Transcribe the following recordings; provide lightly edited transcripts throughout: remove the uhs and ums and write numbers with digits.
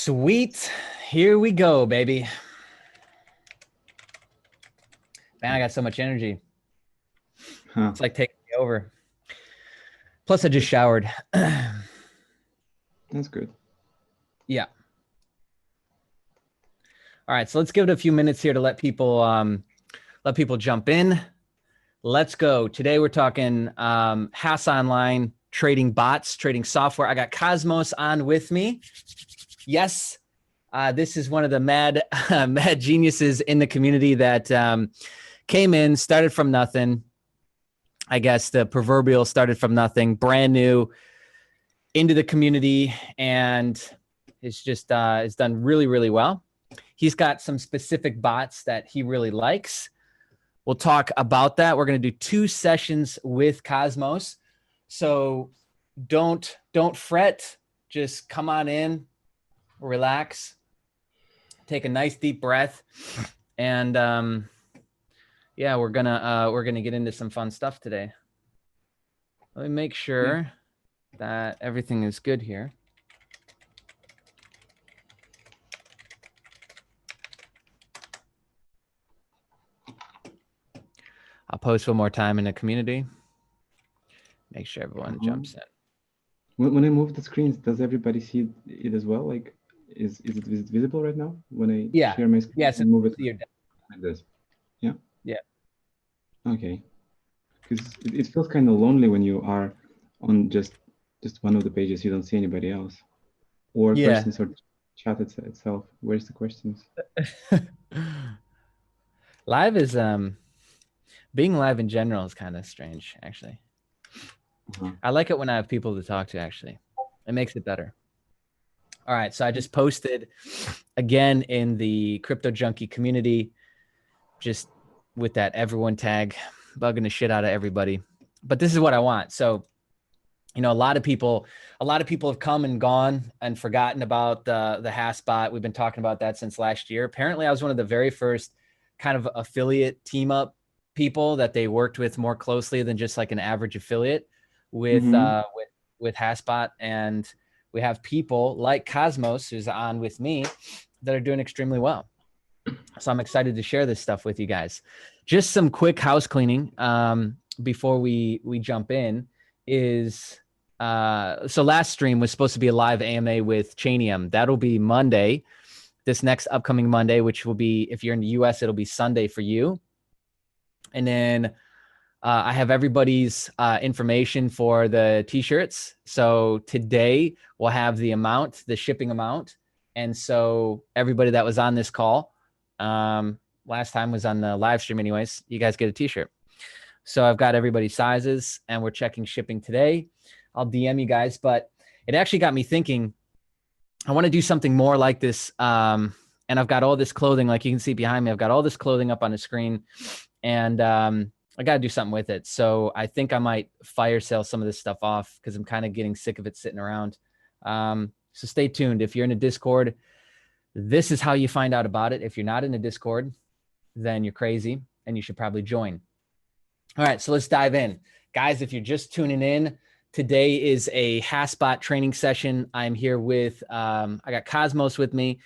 Sweet. Here we go, baby. Man, I got so much energy. It's like taking me over. Plus, I just showered. That's good. Yeah. All right, so let's give it a few minutes here to let people jump in. Let's go. Today we're talking Haasonline, trading bots, trading software. I got Cosmos on with me. Yes, this is one of the mad geniuses in the community that came in, started from nothing. I guess the proverbial started from nothing, brand new into the community, and it's just it's done really, really well. He's got some specific bots that he really likes. We'll talk about that. We're going to do 2 sessions with Cosmos. So don't fret. Just come on in, relax, take a nice deep breath, and yeah, we're gonna get into some fun stuff today. Let me make sure that everything is good here. I'll post one more time in the community. Make sure everyone jumps in. When I move the screens, does everybody see it as well? Like, is it visible right now when I share my screen? Yes, and move it like this. Yeah. Yeah. Okay. Because it feels kind of lonely when you are on just one of the pages. You don't see anybody else, or questions or chat itself. Where's the questions? Live is being live in general is kind of strange, actually. I like it when I have people to talk to, actually. It makes it better. All right, so I just posted again in the Crypto Junkie community, just with that everyone tag, bugging the shit out of everybody. But this is what I want. So, you know, a lot of people have come and gone and forgotten about the Haasbot. We've been talking about that since last year. Apparently, I was one of the very first kind of affiliate team up people that they worked with more closely than just like an average affiliate with Haasbot. And we have people like Cosmos, who's on with me, that are doing extremely well. So I'm excited to share this stuff with you guys. Just some quick house cleaning before we jump in is, so last stream was supposed to be a live AMA with Chainium. That'll be Monday, this next upcoming Monday, which will be, if you're in the US, it'll be Sunday for you. And then I have everybody's information for the t-shirts. So today we'll have the amount, the shipping amount. And so everybody that was on this call, last time was on the live stream anyways, you guys get a t-shirt. So I've got everybody's sizes and we're checking shipping today. I'll DM you guys, but it actually got me thinking, I want to do something more like this. And I've got all this clothing, like you can see behind me, I've got all this clothing up on the screen, and I got to do something with it. So I think I might fire sale some of this stuff off because I'm kind of getting sick of it sitting around. So stay tuned. If you're in a Discord, this is how you find out about it. If you're not in a Discord, then you're crazy and you should probably join. All right, so let's dive in. Guys, if you're just tuning in, today is a Haasbot training session. I'm here with, I got Cosmos with me.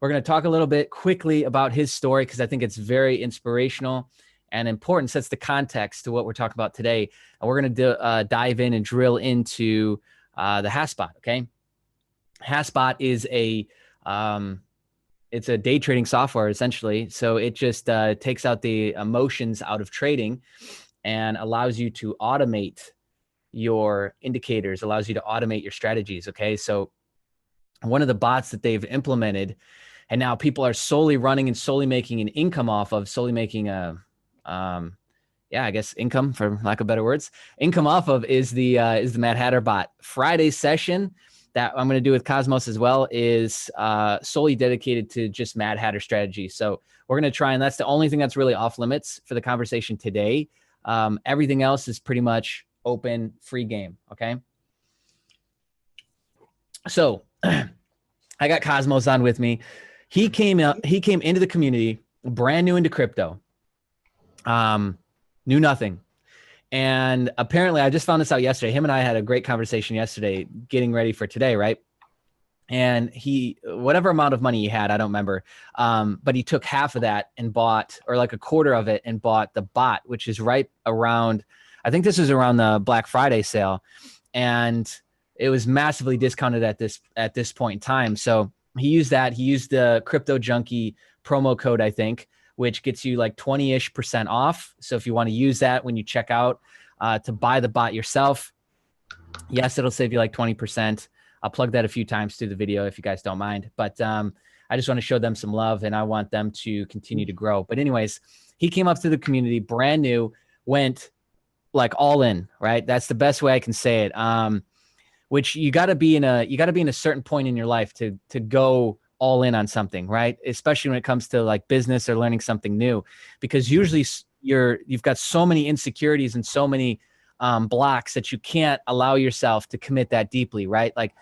We're going to talk a little bit quickly about his story because I think it's very inspirational and important, sets the context to what we're talking about today. And we're going to dive in and drill into the Haasbot, okay? Haasbot is it's a day trading software, essentially. So it just takes out the emotions out of trading and allows you to automate your indicators, allows you to automate your strategies, okay? So one of the bots that they've implemented, and now people are solely running and solely making an income off of, solely making a, I guess income, for lack of better words, income off of is the Mad Hatter bot. Friday's session that I'm going to do with Cosmos as well is solely dedicated to just Mad Hatter strategy. So we're going to try, and that's the only thing that's really off limits for the conversation today. Everything else is pretty much open, free game. Okay. So I got Cosmos on with me. He came into the community, brand new into crypto, knew nothing. And apparently I just found this out yesterday. Him and I had a great conversation yesterday, getting ready for today. Right. and he, whatever amount of money he had, I don't remember, but he took half of that and bought, or like a quarter of it, and bought the bot, which is right around, I think this is around the Black Friday sale, and it was massively discounted at this point in time. So he used that. He used the Crypto Junkie promo code, I think, which gets you like 20-ish% off. So if you want to use that when you check out to buy the bot yourself, yes, it'll save you like 20%. I'll plug that a few times through the video if you guys don't mind. But I just want to show them some love, and I want them to continue to grow. But anyways, he came up to the community, brand new, went like all in, right? That's the best way I can say it. Which you got to be in a certain point in your life to go all in on something, right? Especially when it comes to like business or learning something new, because usually you've got so many insecurities and so many blocks that you can't allow yourself to commit that deeply, right? Like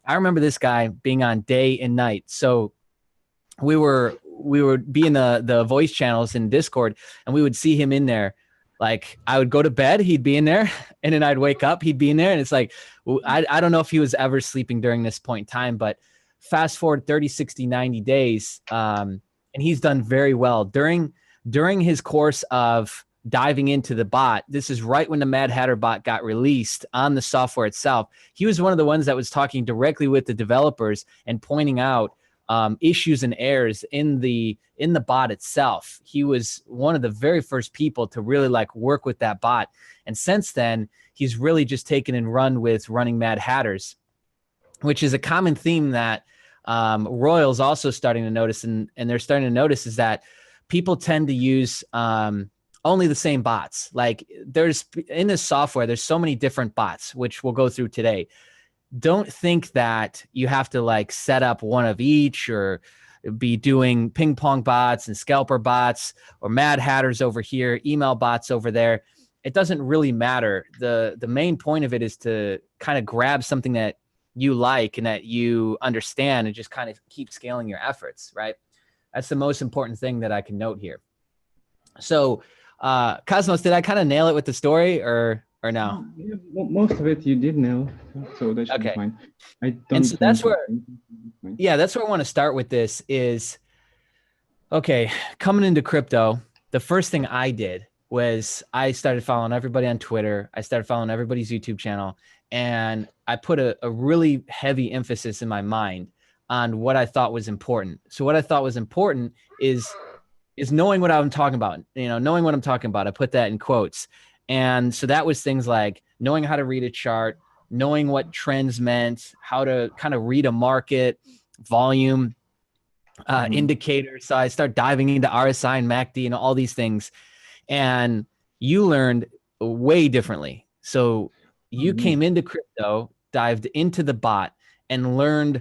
I remember this guy being on day and night. So we would be in the voice channels in Discord, and we would see him in there. Like I would go to bed, he'd be in there, and then I'd wake up, he'd be in there. And it's like, I don't know if he was ever sleeping during this point in time, but fast forward 30, 60, 90 days. And he's done very well during his course of diving into the bot. This is right when the Mad Hatter bot got released on the software itself. He was one of the ones that was talking directly with the developers and pointing out issues and errors in the bot itself. He was one of the very first people to really like work with that bot. And since then, he's really just taken and run with running Mad Hatters, which is a common theme that Royal's also starting to notice, and they're starting to notice, is that people tend to use only the same bots. Like there's in this software, there's so many different bots, which we'll go through today. Don't think that you have to like set up one of each or be doing ping pong bots and scalper bots or Mad Hatters over here, email bots over there. It doesn't really matter. The main point of it is to kind of grab something that you like and that you understand and just kind of keep scaling your efforts, right? That's the most important thing that I can note here. So Cosmos, did I kind of nail it with the story or no? Yeah, most of it you did nail, so that should be fine. I don't. And so that's where, that's where I want to start with. This is okay. Coming into crypto, the first thing I did was I started following everybody on Twitter. I started following everybody's YouTube channel, and I put a really heavy emphasis in my mind on what I thought was important. So what I thought was important is knowing what I'm talking about. Knowing what I'm talking about. I put that in quotes. And so that was things like knowing how to read a chart, knowing what trends meant, how to kind of read a market, volume, indicators. So I start diving into RSI and MACD and all these things. And you learned way differently. So you came into crypto, dived into the bot, and learned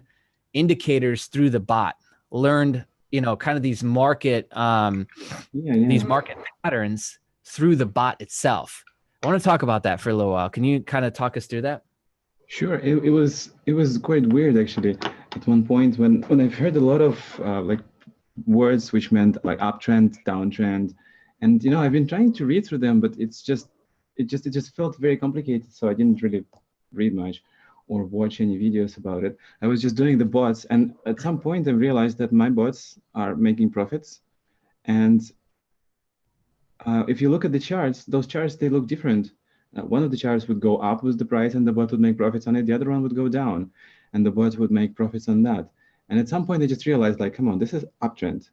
indicators through the bot, learned, kind of these market, these market patterns through the bot itself. I want to talk about that for a little while. Can you kind of talk us through that? Sure. It was quite weird actually. At one point when I've heard a lot of like words which meant like uptrend, downtrend, and I've been trying to read through them, but it just felt very complicated. So I didn't really read much or watch any videos about it. I was just doing the bots, and at some point I realized that my bots are making profits, and if you look at the charts, those charts, they look different. One of the charts would go up with the price and the bot would make profits on it. The other one would go down and the bot would make profits on that. And at some point I just realized, like, come on, this is uptrend.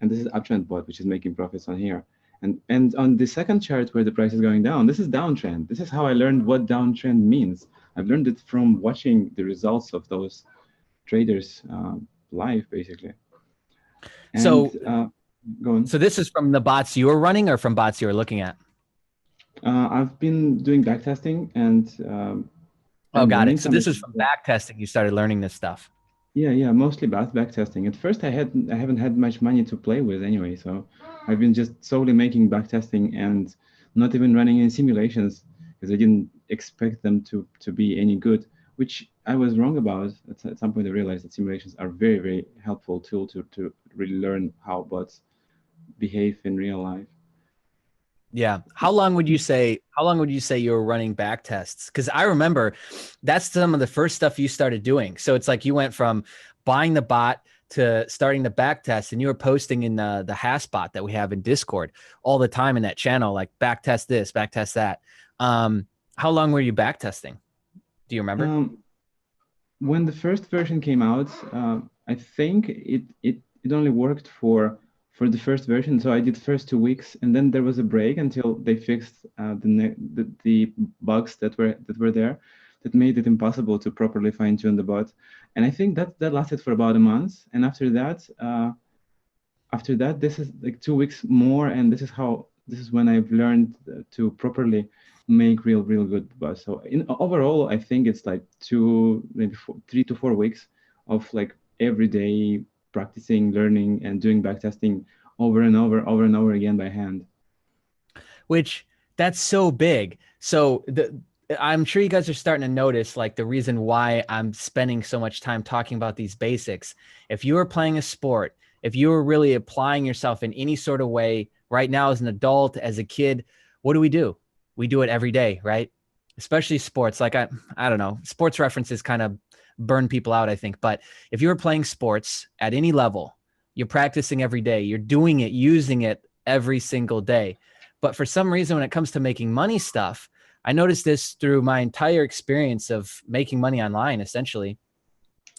And this is uptrend bot, which is making profits on here. And on the second chart where the price is going down, this is downtrend. This is how I learned what downtrend means. I've learned it from watching the results of those traders live, basically. And, so go on. So this is from the bots you were running or from bots you were looking at? I've been doing backtesting and got it. So this is from backtesting you started learning this stuff. Yeah, mostly backtesting. At first I haven't had much money to play with anyway, so I've been just solely making backtesting and not even running any simulations because I didn't expect them to be any good, which I was wrong about. At some point I realized that simulations are very, very helpful tool to really learn how bots behave in real life. Yeah. How long would you say you were running back tests? Because I remember that's some of the first stuff you started doing. So it's like you went from buying the bot to starting the back test, and you were posting in the Haas bot that we have in Discord all the time in that channel, like back test this, back test that. How long were you back testing? Do you remember? When the first version came out, I think it only worked for the first version. So I did first 2 weeks, and then there was a break until they fixed the bugs that were there that made it impossible to properly fine tune the bot. And I think that lasted for about a month. And after that, this is like 2 weeks more, and this is when I've learned to properly make real good buzz. So overall, I think it's like 3 to 4 weeks of like every day practicing, learning, and doing backtesting over and over again by hand. Which that's so big. So I'm sure you guys are starting to notice like the reason why I'm spending so much time talking about these basics. If you are playing a sport, if you are really applying yourself in any sort of way right now as an adult, as a kid, what do? We do it every day, right? Especially sports. Like I don't know, sports references kind of burn people out, I think. But if you're playing sports at any level, you're practicing every day, you're doing it, using it every single day. But for some reason, when it comes to making money stuff, I noticed this through my entire experience of making money online, essentially,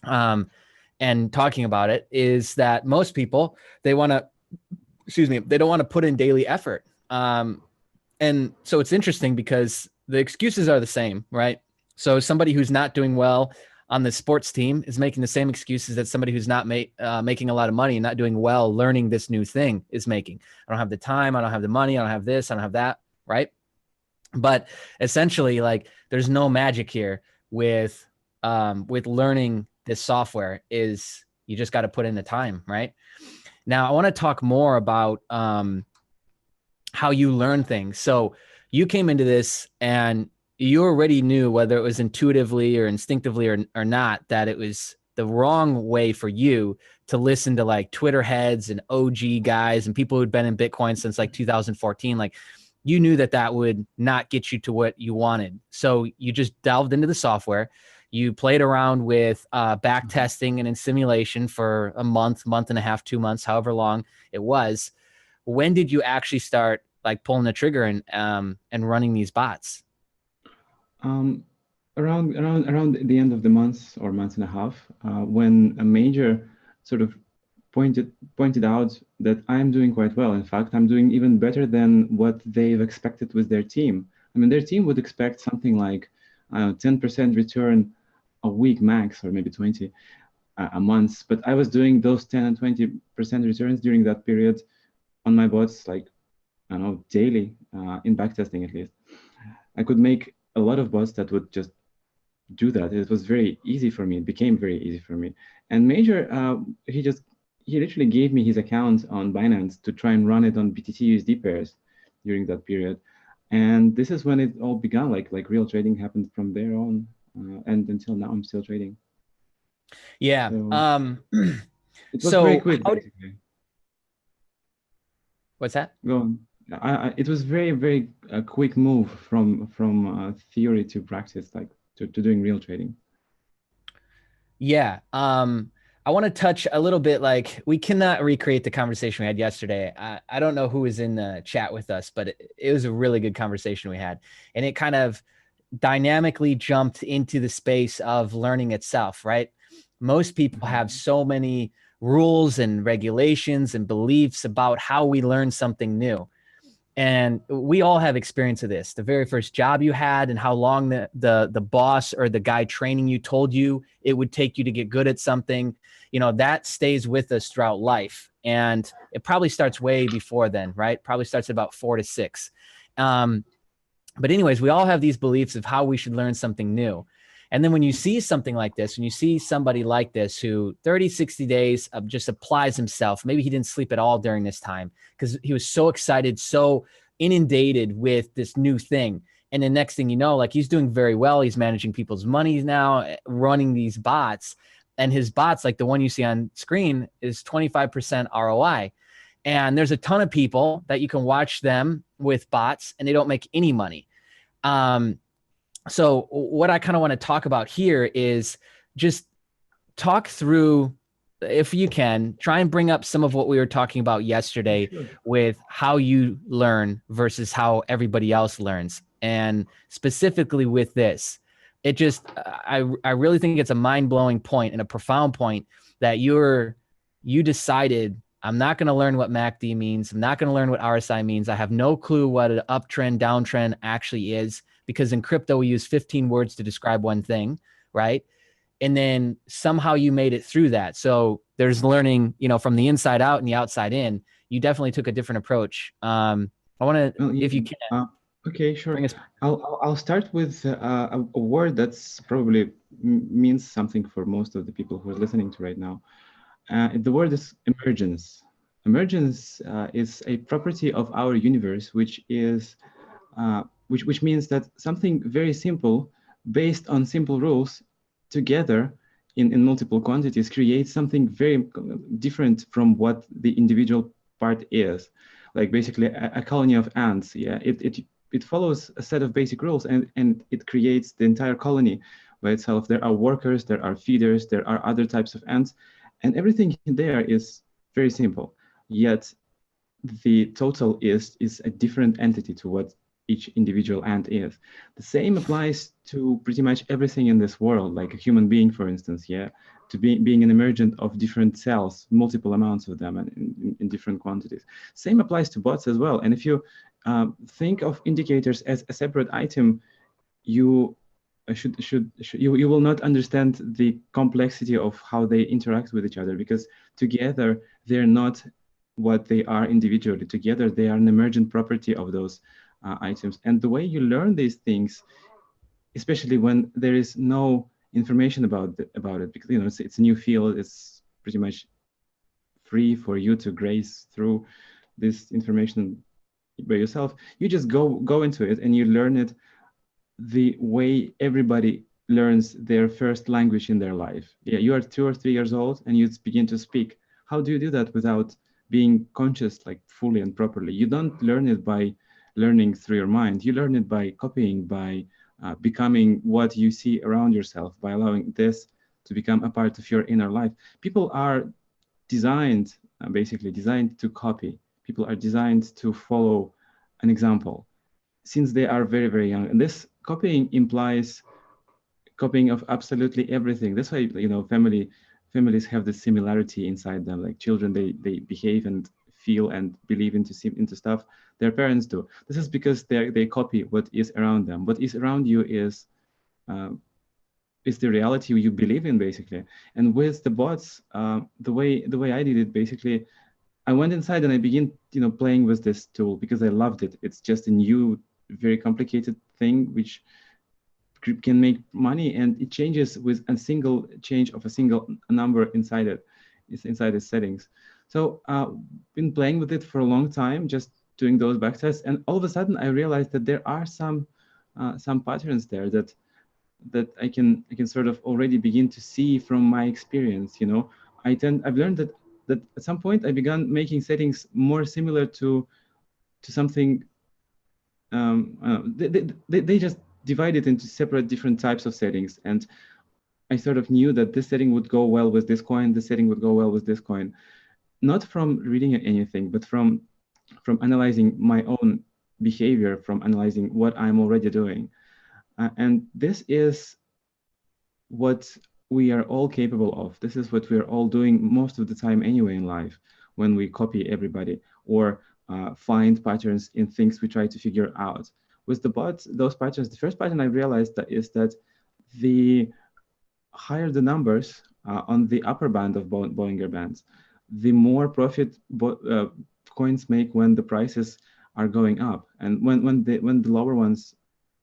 and talking about it, is that most people, they don't want to put in daily effort. And so it's interesting because the excuses are the same, right? So somebody who's not doing well on the sports team is making the same excuses that somebody who's not making a lot of money and not doing well learning this new thing is making. I don't have the time. I don't have the money. I don't have this. I don't have that. Right. But essentially, like, there's no magic here with learning this software. Is you just got to put in the time. Right. Now, I want to talk more about how you learn things. So you came into this and you already knew, whether it was intuitively or instinctively or not, that it was the wrong way for you to listen to like Twitter heads and OG guys and people who'd been in Bitcoin since like 2014. Like, you knew that would not get you to what you wanted. So you just delved into the software. You played around with back testing and in simulation for a month and a half, 2 months, however long it was. When did you actually start like pulling the trigger and running these bots? Around the end of the month or month and a half, when a major sort of pointed out that I'm doing quite well. In fact, I'm doing even better than what they've expected with their team. I mean, their team would expect something like 10% return a week max, or maybe 20 a month. But I was doing those 10 and 20% returns during that period on my bots, like, I don't know, daily, in backtesting at least. I could make a lot of bots that would just do that. It was very easy for me. It became very easy for me. And Major, he literally gave me his account on Binance to try and run it on BTC USD pairs during that period. And this is when it all began. Like real trading happened from there on, and until now, I'm still trading. Yeah. So, it was very quick. What's that? Go on. It was very quick move from theory to practice, like to doing real trading. Yeah. I want to touch a little bit, like, we cannot recreate the conversation we had yesterday. I don't know who was in the chat with us, but it was a really good conversation we had. And it kind of dynamically jumped into the space of learning itself, right? Most people have so many rules and regulations and beliefs about how we learn something new. And we all have experience of this. The very first job you had and how long the boss or the guy training you told you it would take you to get good at something, that stays with us throughout life. And it probably starts way before then, right? Probably starts at about 4 to 6. But anyways, we all have these beliefs of how we should learn something new. And then when you see something like this, when you see somebody like this who 30, 60 days just applies himself, maybe he didn't sleep at all during this time because he was so excited, so inundated with this new thing. And the next thing you know, like, he's doing very well. He's managing people's money now, running these bots. And his bots, like the one you see on screen, is 25% ROI. And there's a ton of people that you can watch them with bots and they don't make any money. So what I kind of want to talk about here is just talk through, if you can, try and bring up some of what we were talking about yesterday with how you learn versus how everybody else learns. And specifically with this, it just, I really think it's a mind-blowing point and a profound point that you decided, I'm not going to learn what MACD means. I'm not going to learn what RSI means. I have no clue what an uptrend, downtrend actually is, because in crypto, we use 15 words to describe one thing, right? And then somehow you made it through that. So there's learning, from the inside out and the outside in. You definitely took a different approach. I want to, if you can. Okay, sure. I'll start with a word that's probably means something for most of the people who are listening to right now. The word is emergence. Emergence is a property of our universe, which is which means that something very simple, based on simple rules, together in multiple quantities, creates something very different from what the individual part is. Like basically a colony of ants. Yeah, it follows a set of basic rules, and it creates the entire colony by itself. There are workers, there are feeders, there are other types of ants, and everything in there is very simple. Yet the total is a different entity to what each individual ant is. The same applies to pretty much everything in this world, like a human being, for instance, yeah, to being an emergent of different cells, multiple amounts of them and in different quantities. Same applies to bots as well. And if you think of indicators as a separate item, you you will not understand the complexity of how they interact with each other, because together they're not what they are individually. Together they are an emergent property of those items. And the way you learn these things, especially when there is no information about it, because it's a new field, it's pretty much free for you to graze through this information by yourself. You just go into it and you learn it the way everybody learns their first language in their life. Yeah, you are 2 or 3 years old and you begin to speak. How do you do that without being conscious, like fully and properly? You don't learn it by learning through your mind. You learn it by copying, by becoming what you see around yourself, by allowing this to become a part of your inner life. People are designed, basically designed to copy. People are designed to follow an example since they are very, very young. And this copying implies copying of absolutely everything. That's why, families have this similarity inside them. Like children, they behave and feel and believe into stuff their parents do. This is because they copy what is around them. What is around you is the reality you believe in, basically. And with the bots, the way I did it, basically, I went inside and I began, playing with this tool because I loved it. It's just a new, very complicated thing which can make money, and it changes with a single change of a single number inside it. It's inside the settings. So been playing with it for a long time, just doing those backtests, and all of a sudden I realized that there are some patterns there that I can sort of already begin to see from my experience. I've learned that at some point I began making settings more similar to something. They just divide it into separate different types of settings, and I sort of knew that this setting would go well with this coin, this setting would go well with this coin, not from reading anything, but from analyzing my own behavior, from analyzing what I'm already doing. And this is what we are all capable of. This is what we're all doing most of the time anyway in life, when we copy everybody or find patterns in things we try to figure out. With the bots, those patterns, the first pattern I realized is that the higher the numbers on the upper band of Bollinger Bands, the more profit coins make when the prices are going up, and when the lower ones.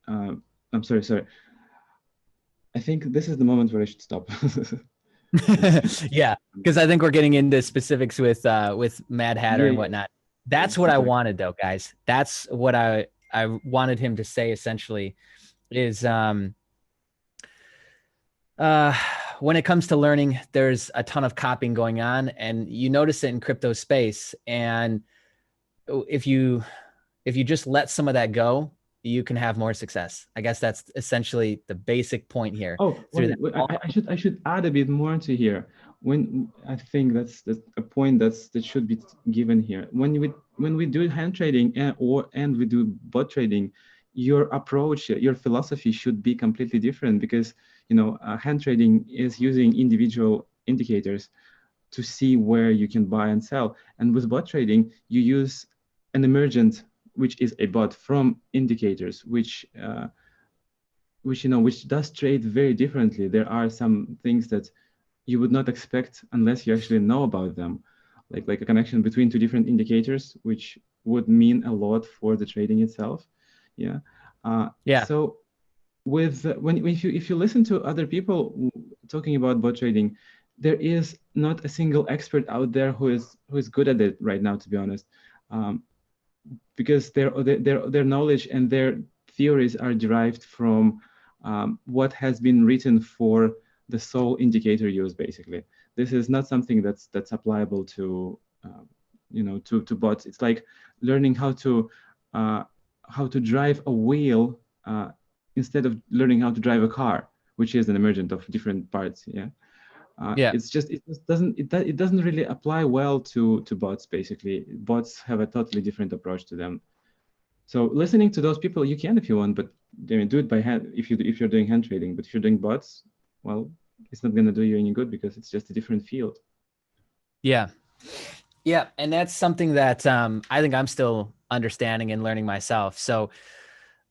I'm sorry. I think this is the moment where I should stop. Yeah, because I think we're getting into specifics with Mad Hatter and whatnot. That's what I wanted, though, guys. That's what I wanted him to say. Essentially, is when it comes to learning, there's a ton of copying going on, and you notice it in crypto space. And if you if you just let some of that go, you can have more success. I guess that's essentially the basic point here. Oh, wait, I should add a bit more to here. When I think that's a point that should be given here. When we do hand trading and we do bot trading, your approach, your philosophy should be completely different, because hand trading is using individual indicators to see where you can buy and sell. And with bot trading, you use an emergent, which is a bot from indicators, which does trade very differently. There are some things that you would not expect unless you actually know about them, like a connection between two different indicators, which would mean a lot for the trading itself. Yeah. So if you listen to other people talking about bot trading, there is not a single expert out there who is good at it right now, to be honest, because their knowledge and their theories are derived from what has been written for the sole indicator use. Basically, this is not something that's applicable to to bots. It's like learning how to drive a wheel instead of learning how to drive a car, which is an emergent of different parts. Yeah. It's just it doesn't really apply well to bots. Basically, bots have a totally different approach to them. So listening to those people, you can if you want, but do it by hand if you're doing hand trading. But if you're doing bots, well, it's not going to do you any good, because it's just a different field. Yeah, and that's something that I think I'm still understanding and learning myself. So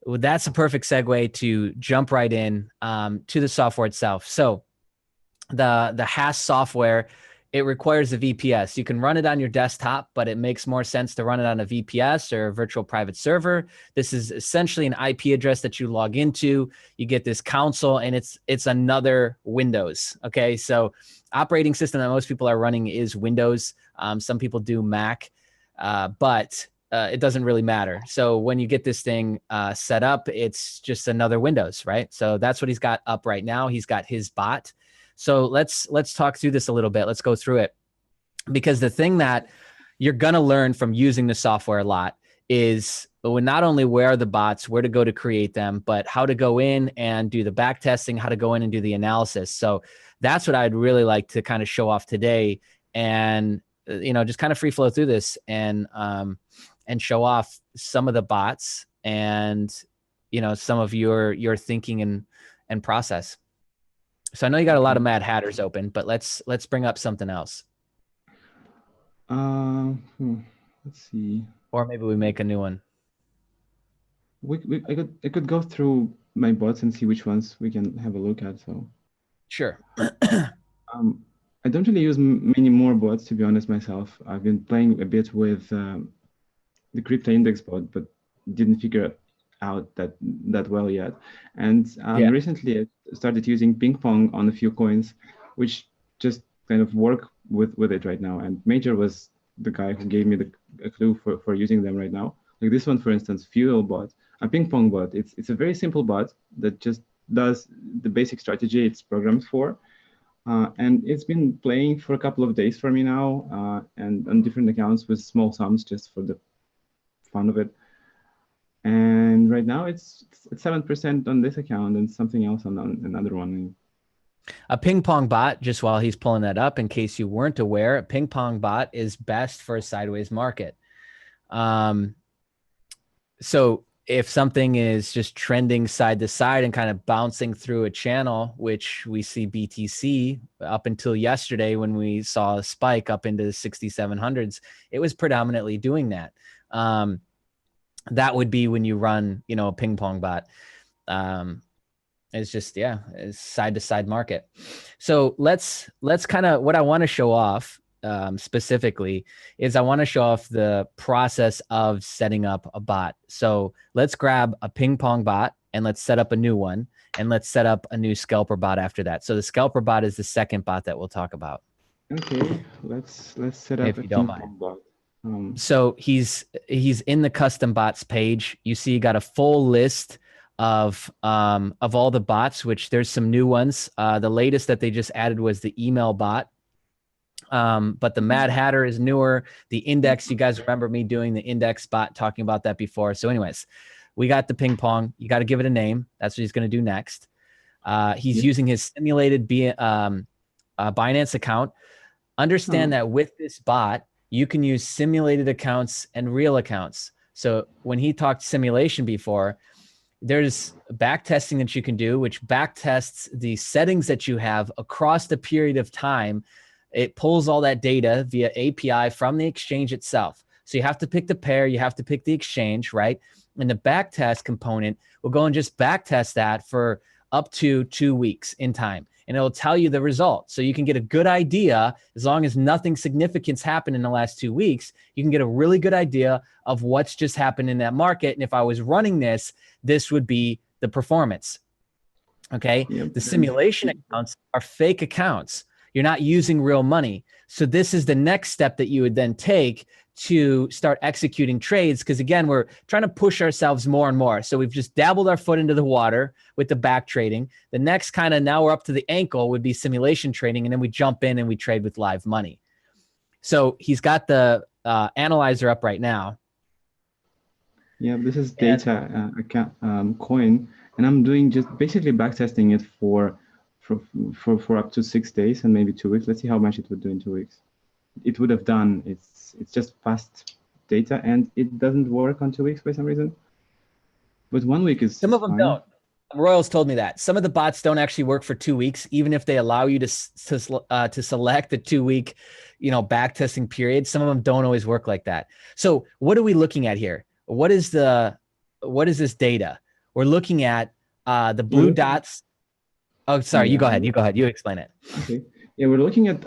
that's a perfect segue to jump right in to the software itself. So the Haas software, it requires a VPS. You can run it on your desktop, but it makes more sense to run it on a VPS or a virtual private server. This is essentially an IP address that you log into. You get this console, and it's another Windows. Okay, so operating system that most people are running is Windows. Some people do Mac, but it doesn't really matter. So when you get this thing set up, it's just another Windows, right? So that's what he's got up right now. He's got his bot. So let's talk through this a little bit. Let's go through it, because the thing that you're going to learn from using the software a lot is not only where are the bots, where to go to create them, but how to go in and do the back testing, how to go in and do the analysis. So that's what I'd really like to kind of show off today, and just kind of free flow through this and show off some of the bots and some of your thinking and process. So I know you got a lot of Mad Hatters open, but let's bring up something else. Let's see. Or maybe we make a new one. I could go through my bots and see which ones we can have a look at. So sure. I don't really use many more bots, to be honest myself. I've been playing a bit with the crypto index bot, but didn't figure out that well yet. And recently I started using ping pong on a few coins, which just kind of work with it right now. And Major was the guy who gave me a clue for using them right now. Like this one, for instance, Fuel bot, a ping pong bot. It's a very simple bot that just does the basic strategy it's programmed for. And it's been playing for a couple of days for me now, and on different accounts with small sums just for the fun of it. And right now it's 7% on this account and something else on another one. A ping pong bot, just while he's pulling that up, in case you weren't aware, a ping pong bot is best for a sideways market. So if something is just trending side to side and kind of bouncing through a channel, which we see BTC up until yesterday when we saw a spike up into the 6,700s, it was predominantly doing that. That would be when you run, a ping pong bot. It's just, it's side to side market. So let's kind of, what I want to show off specifically is I want to show off the process of setting up a bot. So let's grab a ping pong bot and let's set up a new one, and let's set up a new scalper bot after that. So the scalper bot is the second bot that we'll talk about. Okay, let's set up a ping pong bot. So he's in the custom bots page. You see, you got a full list of all the bots, which there's some new ones. The latest that they just added was the email bot. But the Mad Hatter is newer. The index, you guys remember me doing the index bot, talking about that before. So anyways, we got the ping pong. You got to give it a name. That's what he's going to do next. He's using his simulated Binance account. Understand that with this bot, you can use simulated accounts and real accounts. So when he talked simulation before, there's back testing that you can do, which back tests the settings that you have across the period of time. It pulls all that data via API from the exchange itself. So you have to pick the pair, you have to pick the exchange, right? And the back test component will go and just back test that for up to 2 weeks in time. And it'll tell you the result. So you can get a good idea, as long as nothing significant's happened in the last 2 weeks, you can get a really good idea of what's just happened in that market. And if I was running this, this would be the performance. Okay. The simulation accounts are fake accounts. You're not using real money. So this is the next step that you would then take to start executing trades. Because again, we're trying to push ourselves more and more. So we've just dabbled our foot into the water with the back trading. The next kind of, now we're up to the ankle, would be simulation trading. And then we jump in and we trade with live money. So he's got the analyzer up right now. Yeah, this is data account coin. And I'm doing just basically back testing it for up to 6 days and maybe 2 weeks. Let's see how much it would do in 2 weeks. It would have done. It's just past data, and it doesn't work on 2 weeks for some reason. But 1 week is some of them fine. Don't. Royals told me that some of the bots don't actually work for 2 weeks, even if they allow you to select the 2 week, back testing period. Some of them don't always work like that. So what are we looking at here? What is this data? We're looking at the blue dots. Oh, sorry. You go ahead. You explain it. Okay. Yeah, we're looking at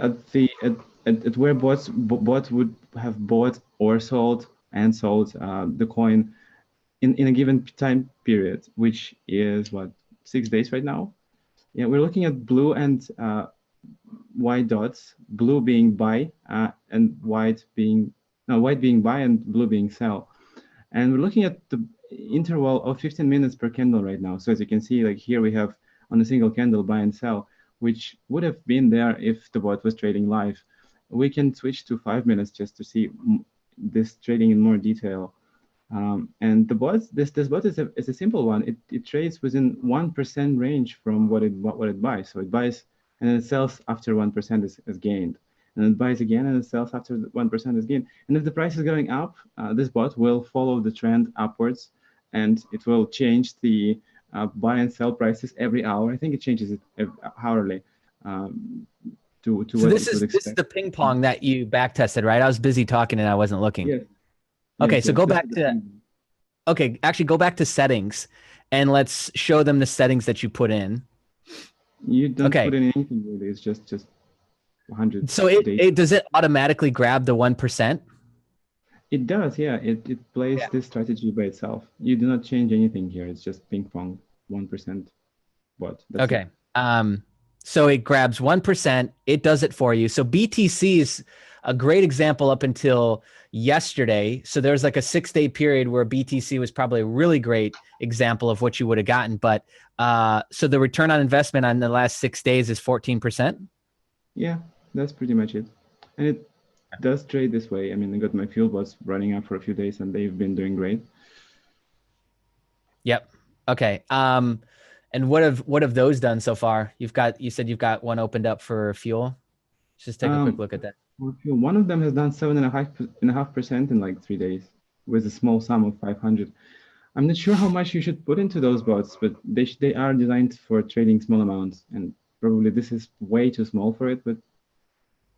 where bots would have bought or sold the coin in a given time period, which is what, 6 days right now. Yeah, we're looking at blue and white dots. Blue being buy and white being buy and blue being sell. And we're looking at the interval of 15 minutes per candle right now. So as you can see, like here we have on a single candle buy and sell, which would have been there if the bot was trading live. We can switch to 5 minutes just to see this trading in more detail. And the bot, this bot is a simple one. It trades within 1% range from what it buys. So it buys and then it sells after 1% is gained. And it buys again and it sells after 1% is gained. And if the price is going up, this bot will follow the trend upwards, and it will change the buy and sell prices every hour. I think it changes it hourly. So this is the ping pong that you back tested, right? I was busy talking and I wasn't looking. Yes. Okay, so go back to go back to settings, and let's show them the settings that you put in. You don't put in anything really. It's just 100. So it does it automatically grab the 1%? It does, yeah. It plays this strategy by itself. You do not change anything here. It's just ping pong 1% bot. That's it. So it grabs 1%. It does it for you. So BTC is a great example up until yesterday. So there's like a 6-day period where BTC was probably a really great example of what you would have gotten. But so the return on investment on the last 6 days is 14%? Yeah, that's pretty much it. And it does trade this way. I mean, I got my fuel bots running up for a few days and they've been doing great. Yep. Okay. And what have those done so far? You said you've got one opened up for fuel. Let's just take a quick look at that. One of them has done 7.5% in like 3 days with a small sum of 500. I'm not sure how much you should put into those bots, but they are designed for trading small amounts, and probably this is way too small for it, but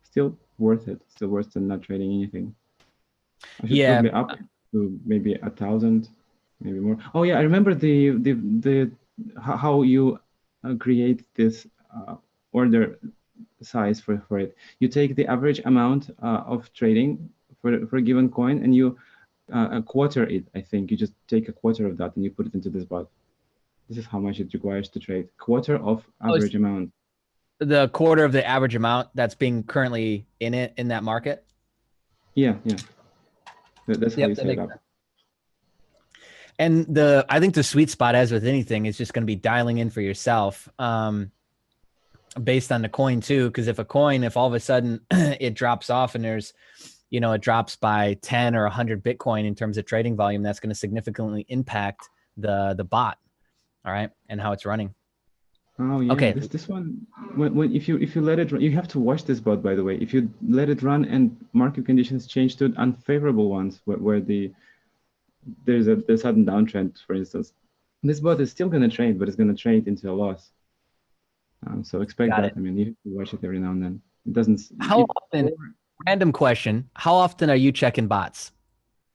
still worth it. Still worse than not trading anything. I should probably up to maybe 1,000, maybe more. Oh yeah, I remember the how you create this order size for it. You take the average amount of trading for a given coin, and you quarter it. I think you just take a quarter of that and you put it into this bot. This is how much it requires to trade. Quarter of average amount. The quarter of the average amount that's being currently in that market. Yeah. That's how you set it up. And I think the sweet spot, as with anything, is just going to be dialing in for yourself. based on the coin too. Because if all of a sudden it drops off and there's, it drops by 10 or 100 Bitcoin in terms of trading volume, that's going to significantly impact the bot. All right, and how it's running. Oh yeah, okay. This one, when if you let it run, you have to watch this bot, by the way. If you let it run and market conditions change to unfavorable ones, where there's a sudden downtrend, for instance, this bot is still going to trade, but it's going to trade into a loss. So expect that. I mean, you have to watch it every now and then. It doesn't. How often? Random question. How often are you checking bots?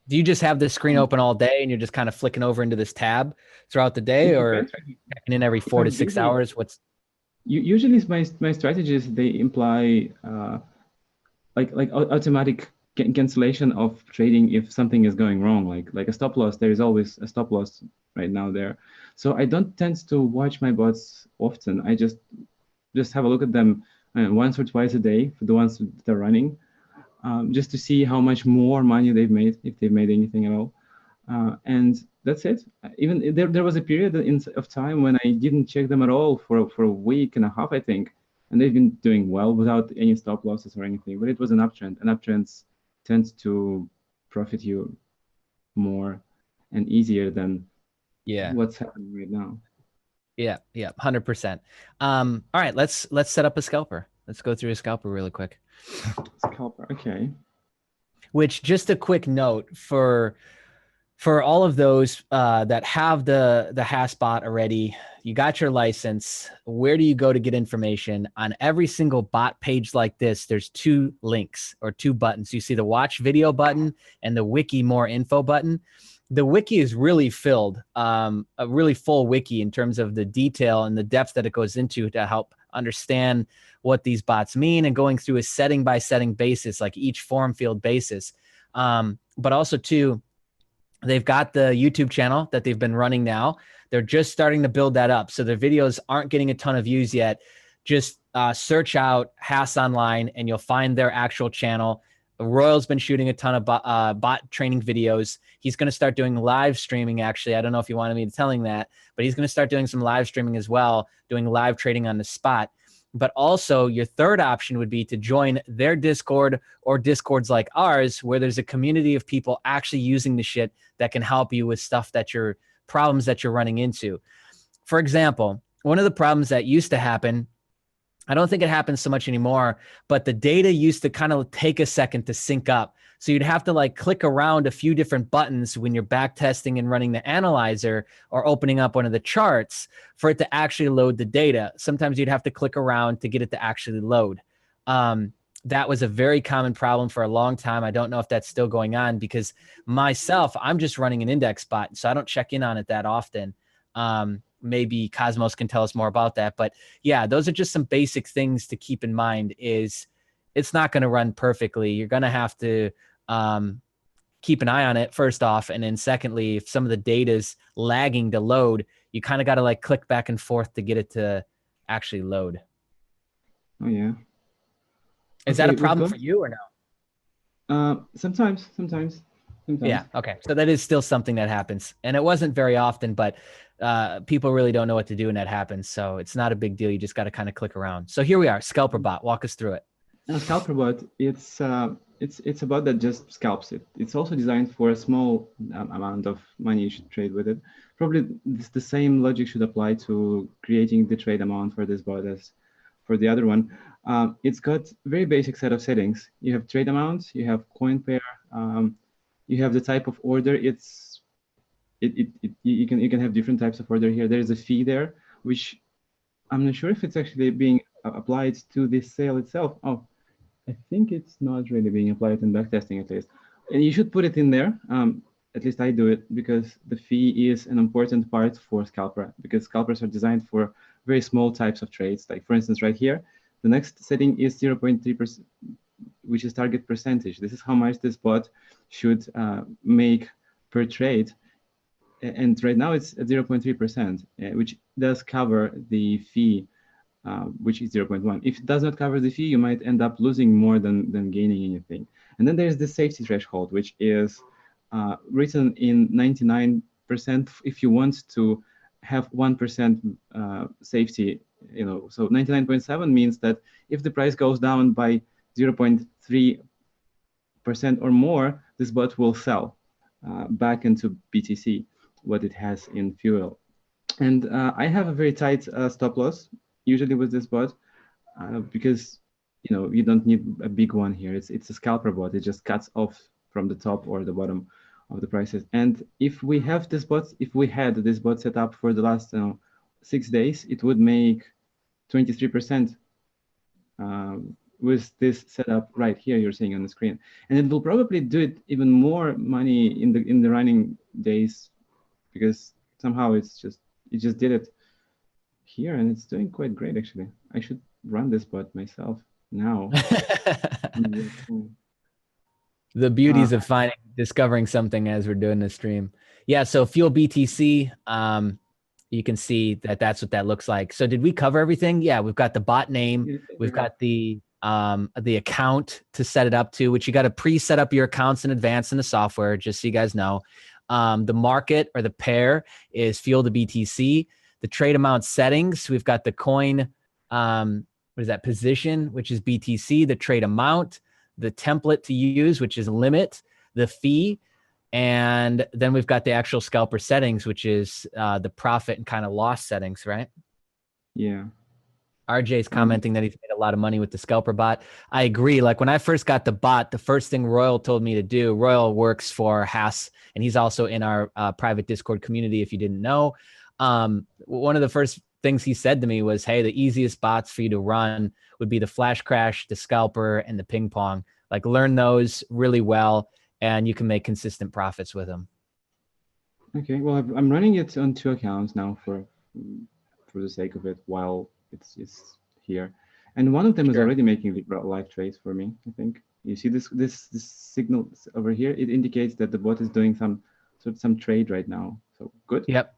Do you just have this screen open all day and you're just kind of flicking over into this tab throughout the day, or checking in every 4 to 6 hours? What's usually my strategies, they imply like automatic cancellation of trading if something is going wrong, like a stop loss. There is always a stop loss right now there. So I don't tend to watch my bots often. I just have a look at them once or twice a day for the ones that are running, just to see how much more money they've made, if they've made anything at all. And that's it. Even there was a period of time when I didn't check them at all for a week and a half, I think. And they've been doing well without any stop losses or anything. But it was an uptrend. And uptrends tend to profit you more and easier than what's happening right now. Yeah, 100%. All right, let's set up a scalper. Let's go through a scalper really quick. Scalper, okay. Which, just a quick note for all of those that have the Haasbot already, you got your license. Where do you go to get information? On every single bot page like this, there's 2 links or 2 buttons. You see the watch video button and the wiki more info button. The wiki is really filled, a really full wiki in terms of the detail and the depth that it goes into to help understand what these bots mean, and going through a setting by setting basis, like each form field basis. But also too, they've got the YouTube channel that they've been running now. They're just starting to build that up. So their videos aren't getting a ton of views yet. Just search out Haasonline and you'll find their actual channel. Royal's been shooting a ton of bot training videos. He's going to start doing live streaming, actually. I don't know if you wanted me to tell him that, but he's going to start doing some live streaming as well, doing live trading on the spot. But also, your third option would be to join their Discord or Discords like ours, where there's a community of people actually using the shit that can help you with stuff problems that you're running into. For example, one of the problems that used to happen, I don't think it happens so much anymore, but the data used to kind of take a second to sync up. So you'd have to like click around a few different buttons when you're back testing and running the analyzer or opening up one of the charts for it to actually load the data. Sometimes you'd have to click around to get it to actually load. That was a very common problem for a long time. I don't know if that's still going on, because myself, I'm just running an index bot, so I don't check in on it that often. Maybe Cosmos can tell us more about that. But yeah, those are just some basic things to keep in mind. Is it's not going to run perfectly. You're going to have to keep an eye on it, first off. And then secondly, if some of the data is lagging to load, you kind of got to like click back and forth to get it to actually load. Oh, yeah. Is that a problem for you or no? Sometimes. Yeah. Okay. So that is still something that happens, and it wasn't very often, but people really don't know what to do when that happens. So it's not a big deal. You just got to kind of click around. So here we are, Scalper Bot. Walk us through it. Now, Scalper Bot, it's a bot that just scalps it. It's also designed for a small amount of money you should trade with it. Probably the same logic should apply to creating the trade amount for this bot as for the other one. It's got very basic set of settings. You have trade amount, you have coin pair, you have the type of order. You can have different types of order here. There is a fee there, which I'm not sure if it's actually being applied to this sale itself. Oh, I think it's not really being applied in backtesting, at least. And you should put it in there. At least I do it, because the fee is an important part for scalper, because scalpers are designed for very small types of trades. Like, for instance, right here, the next setting is 0.3%, which is target percentage. This is how much this bot should make per trade. And right now it's at 0.3%, which does cover the fee, which is 0.1. If it does not cover the fee, you might end up losing more than gaining anything. And then there's the safety threshold, which is written in 99%. If you want to have 1% safety So 99.7 means that if the price goes down by 0.3% or more, this bot will sell back into BTC what it has in fuel. And I have a very tight stop loss usually with this bot because you don't need a big one here. It's a scalper bot. It just cuts off from the top or the bottom of the prices. And if we have this bot, if we had this bot set up for the last 6 days, it would make 23% with this setup right here you're seeing on the screen. And it will probably do it even more money in the running days because somehow it just did it here and it's doing quite great actually. I should run this bot myself now. The beauties of discovering something as we're doing the stream. Yeah, so Fuel BTC, you can see that that's what that looks like. So did we cover everything? Yeah, we've got the bot name. We've got the account to set it up to, which you got to pre-set up your accounts in advance in the software, just so you guys know. The market or the pair is Fuel to BTC. The trade amount settings, we've got the coin, what is that, position, which is BTC, the trade amount, the template to use, which is limit, the fee, and then we've got the actual scalper settings, which is the profit and kind of loss settings, right? Yeah. RJ's commenting that he's made a lot of money with the scalper bot. I agree. Like when I first got the bot, the first thing Royal told me to do, Royal works for Haas, and he's also in our private Discord community, if you didn't know. One of the first things he said to me was, hey, the easiest bots for you to run would be the Flash Crash, the Scalper, and the Ping Pong. Like learn those really well, and you can make consistent profits with them. Okay, well, I'm running it on 2 accounts now for the sake of it while it's here. And one of them is already making live trades for me, I think. You see this signal over here? It indicates that the bot is doing some trade right now. So good. Yep.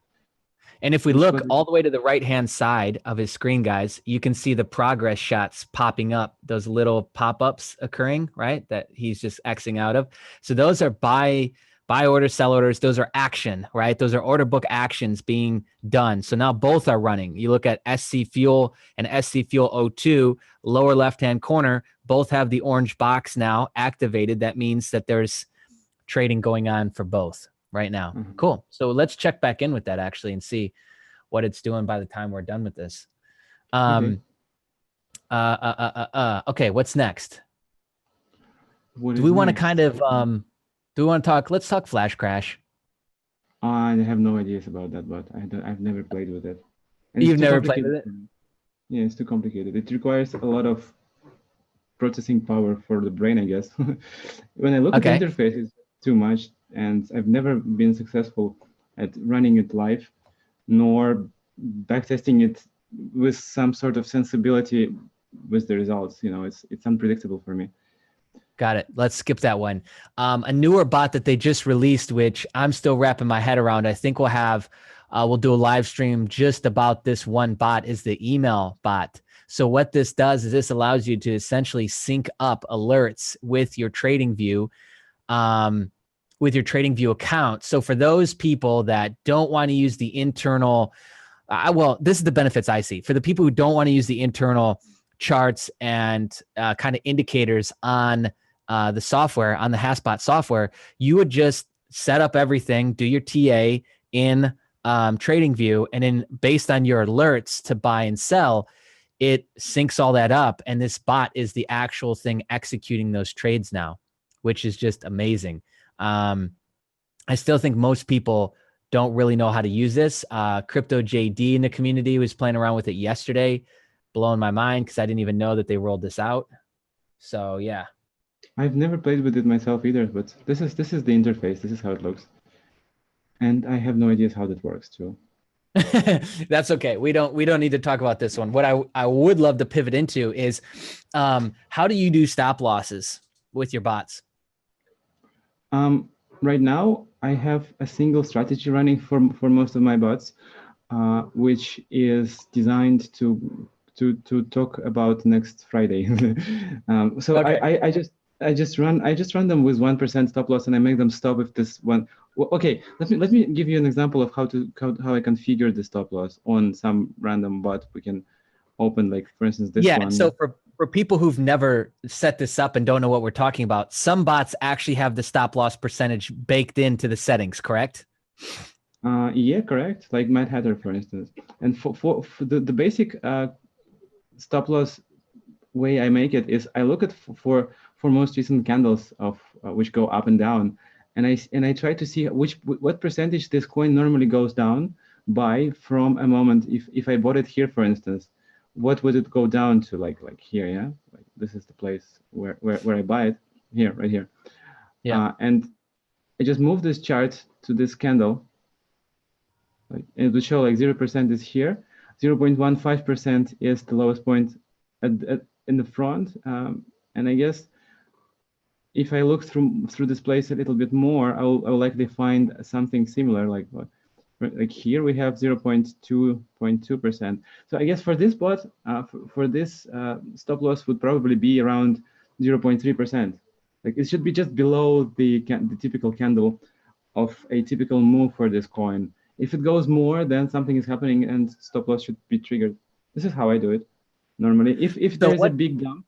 And if we look all the way to the right-hand side of his screen, guys, you can see the progress shots popping up, those little pop-ups occurring, right, that he's just Xing out of. So those are buy orders, sell orders. Those are action, right? Those are order book actions being done. So now both are running. You look at SC Fuel and SC Fuel O2, lower left-hand corner, both have the orange box now activated. That means that there's trading going on for both right now. Mm-hmm. Cool. So let's check back in with that actually and see what it's doing by the time we're done with this. Okay, what's next? Do we want to kind of, do we want to talk, let's talk Flash Crash. I have no ideas about that, but I've never played with it. And you've never played with it? Yeah, it's too complicated. It requires a lot of processing power for the brain, I guess. When I look at the interface, it's too much. And I've never been successful at running it live, nor backtesting it with some sort of sensibility with the results. You know, it's unpredictable for me. Got it. Let's skip that one. A newer bot that they just released, which I'm still wrapping my head around. I think we'll do a live stream just about this one bot, is the email bot. So what this does is this allows you to essentially sync up alerts with your TradingView, account. So for those people that don't want to use the internal, this is the benefits I see. For the people who don't want to use the internal charts and kind of indicators on the software, on the Haasbot software, you would just set up everything, do your TA in TradingView, and then based on your alerts to buy and sell, it syncs all that up. And this bot is the actual thing executing those trades now, which is just amazing. I still think most people don't really know how to use this. Crypto JD in the community was playing around with it yesterday, blowing my mind because I didn't even know that they rolled this out. So yeah. I've never played with it myself either, but this is the interface. This is how it looks. And I have no idea how that works too. That's okay. We don't need to talk about this one. What I would love to pivot into is how do you do stop losses with your bots? Right now, I have a single strategy running for most of my bots, which is designed to talk about next Friday. So okay. I just run them with 1% stop loss, and I make them stop with this one. Well, okay, let me give you an example of how I configure the stop loss on some random bot. open, like for instance, this one. So for people who've never set this up and don't know what we're talking about, some bots actually have the stop loss percentage baked into the settings, correct? Yeah, correct. Like Mad Hatter, for instance. And for the basic stop loss way I make it is I look at for most recent candles of which go up and down, and I try to see what percentage this coin normally goes down by from a moment. If I bought it here, for instance, what would it go down to? Like here, yeah. Like this is the place where I buy it. Here, right here. Yeah. And I just move this chart to this candle. Like it will show like 0% is here, 0.15% is the lowest point in the front, and I guess if I look through this place a little bit more, I'll likely find something similar. Like here we have 0.2%. So I guess for this bot, for this stop loss would probably be around 0.3%. Like it should be just below the typical candle of a typical move for this coin. If it goes more, then something is happening and stop loss should be triggered. This is how I do it normally. If there's a big dump,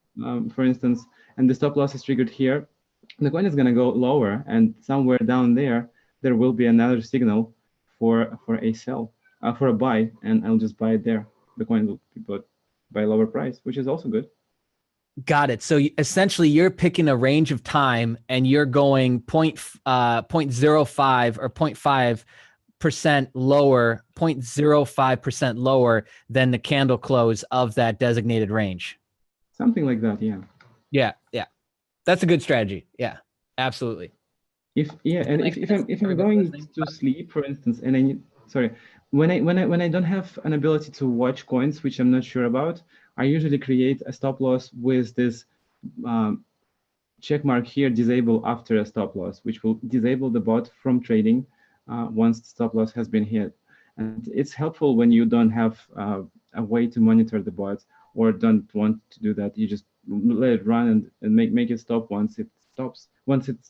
for instance, and the stop loss is triggered here, the coin is going to go lower, and somewhere down there will be another signal for a sell, for a buy, and I'll just buy it there. The coin will be bought by a lower price, which is also good. Got it. So essentially you're picking a range of time and you're going 0.05 or 0.5% lower, 0.05% lower than the candle close of that designated range. Something like that, yeah. Yeah. That's a good strategy. Yeah, absolutely. If I'm going to sleep, for instance, and when I don't have an ability to watch coins, which I'm not sure about, I usually create a stop loss with this check mark here, disable after a stop loss, which will disable the bot from trading once the stop loss has been hit. And it's helpful when you don't have a way to monitor the bot or don't want to do that. You just let it run and make it stop once it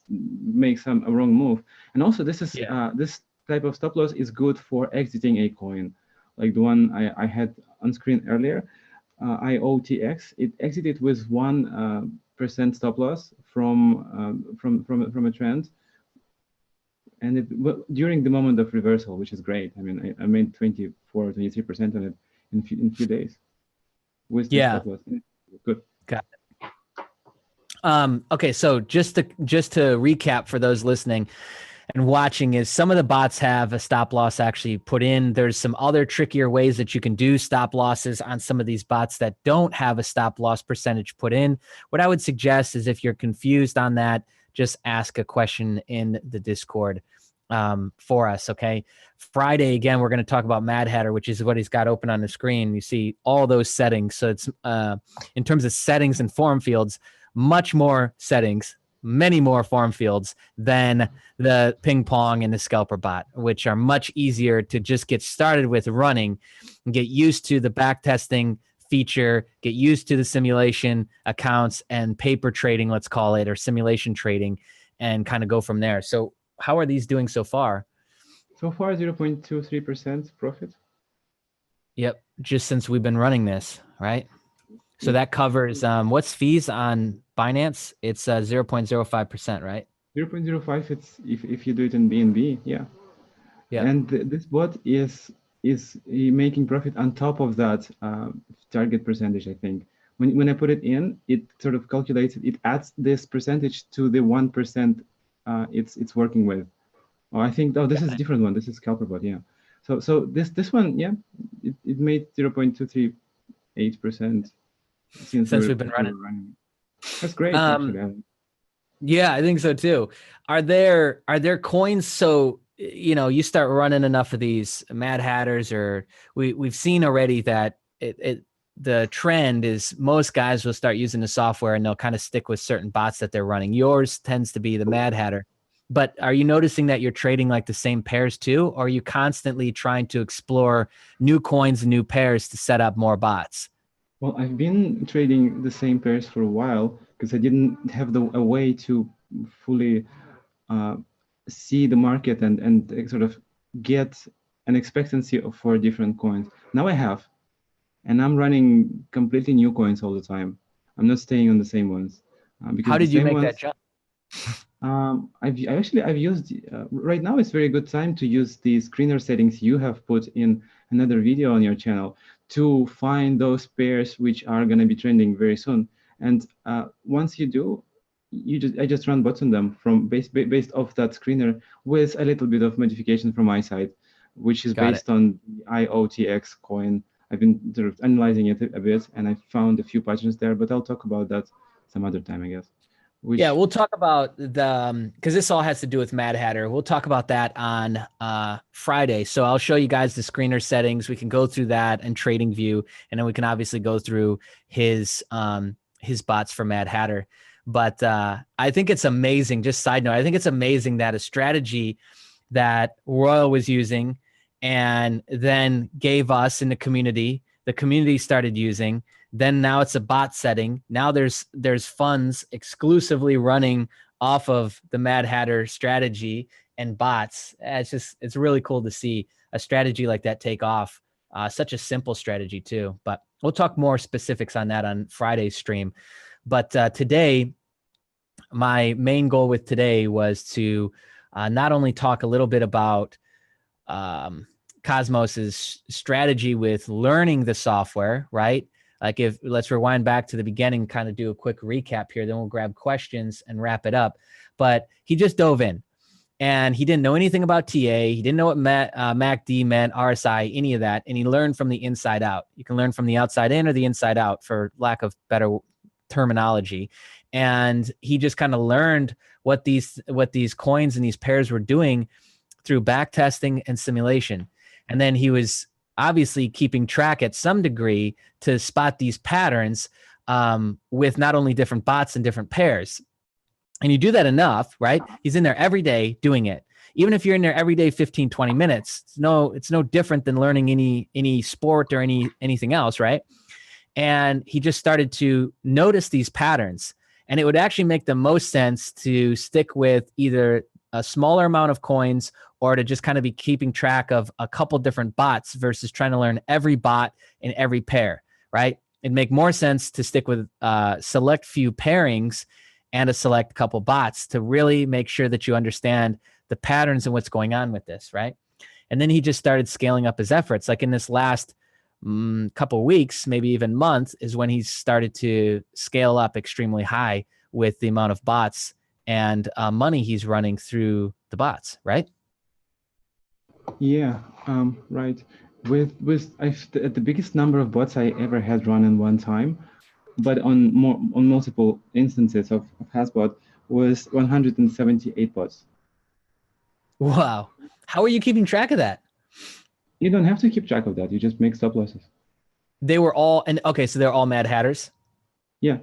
makes a wrong move. And also this is this type of stop loss is good for exiting a coin, like the one I had on screen earlier. IOTX, it exited with 1% stop loss from a trend, and during the moment of reversal, which is great. I mean, I made 24 or 23% on it in few days with this stop loss. Good. Got it. Okay, so just to recap for those listening and watching, is some of the bots have a stop loss actually put in. There's some other trickier ways that you can do stop losses on some of these bots that don't have a stop loss percentage put in. What I would suggest is if you're confused on that, just ask a question in the Discord for us, okay? Friday, again, we're going to talk about Mad Hatter, which is what he's got open on the screen. You see all those settings. So it's in terms of settings and form fields, much more settings, many more form fields than the ping pong and the scalper bot, which are much easier to just get started with running and get used to the back testing feature, get used to the simulation accounts and paper trading, let's call it, or simulation trading, and kind of go from there. So how are these doing so far? So far, 0.23% profit. Yep, just since we've been running this, right? So that covers, what's fees on Binance? It's 0.05%, right? 0.05, it's if you do it in BNB, yeah. Yeah. And this bot is making profit on top of that target percentage, I think. When I put it in, it sort of calculates it adds this percentage to the 1% it's working with. Oh, I think, this is a different one. This is Scalperbot, yeah. So this one, yeah, it made 0.238% since we've been running. That's great, actually. Yeah, I think so too. Are there coins? So, you start running enough of these Mad Hatters, or we've seen already that the trend is most guys will start using the software and they'll kind of stick with certain bots that they're running. Yours tends to be the Mad Hatter. But are you noticing that you're trading like the same pairs too? Or are you constantly trying to explore new coins and new pairs to set up more bots? Well, I've been trading the same pairs for a while because I didn't have a way to fully see the market and sort of get an expectancy for different coins. Now I have. and I'm running completely new coins all the time. I'm not staying on the same ones because How the did you same make that ones. jump? I've used right now. It's very good time to use the screener settings you have put in another video on your channel to find those pairs which are going to be trending very soon. And once you do, I just run bots on them from based off that screener with a little bit of modification from my side, which is Got it. based on the IOTX coin. I've been sort of analyzing it a bit, and I found a few patterns there, but I'll talk about that some other time, I guess. Yeah, Which we'll talk about the because this all has to do with Mad Hatter. We'll talk about that on Friday. So I'll show you guys the screener settings. We can go through that and Trading View, and then we can obviously go through his bots for Mad Hatter. But I think it's amazing. Just side note, I think it's amazing that a strategy that Royal was using and then gave us in the community started using, then now it's a bot setting. Now there's funds exclusively running off of the Mad Hatter strategy and bots. It's really cool to see a strategy like that take off. Such a simple strategy too, but we'll talk more specifics on that on Friday's stream. But today, my main goal with today was to not only talk a little bit about Cosmos's strategy with learning the software, right? Like if let's rewind back to the beginning, kind of do a quick recap here, then we'll grab questions and wrap it up. But he just dove in and he didn't know anything about TA. He didn't know what MACD meant, RSI, any of that. And he learned from the inside out. You can learn from the outside in or the inside out for lack of better terminology. And he just kind of learned what these coins and these pairs were doing through back testing and simulation. And then he was obviously keeping track at some degree to spot these patterns with not only different bots and different pairs. And you do that enough, right? He's in there every day doing it. Even if you're in there every day 15, 20 minutes, it's no different than learning any sport or anything else, right? And he just started to notice these patterns. And it would actually make the most sense to stick with either a smaller amount of coins or to just kind of be keeping track of a couple different bots versus trying to learn every bot in every pair, right? It'd make more sense to stick with select few pairings and a select couple bots to really make sure that you understand the patterns and what's going on with this, right? And then he just started scaling up his efforts. Like in this last couple weeks, maybe even month, is when he started to scale up extremely high with the amount of bots and money he's running through the bots, right? Yeah, right. With the biggest number of bots I ever had run in one time, but on multiple instances of Hasbot was 178 bots. Wow. How are you keeping track of that? You don't have to keep track of that. You just make stop losses. They were all okay, so they're all Mad Hatters? Yeah.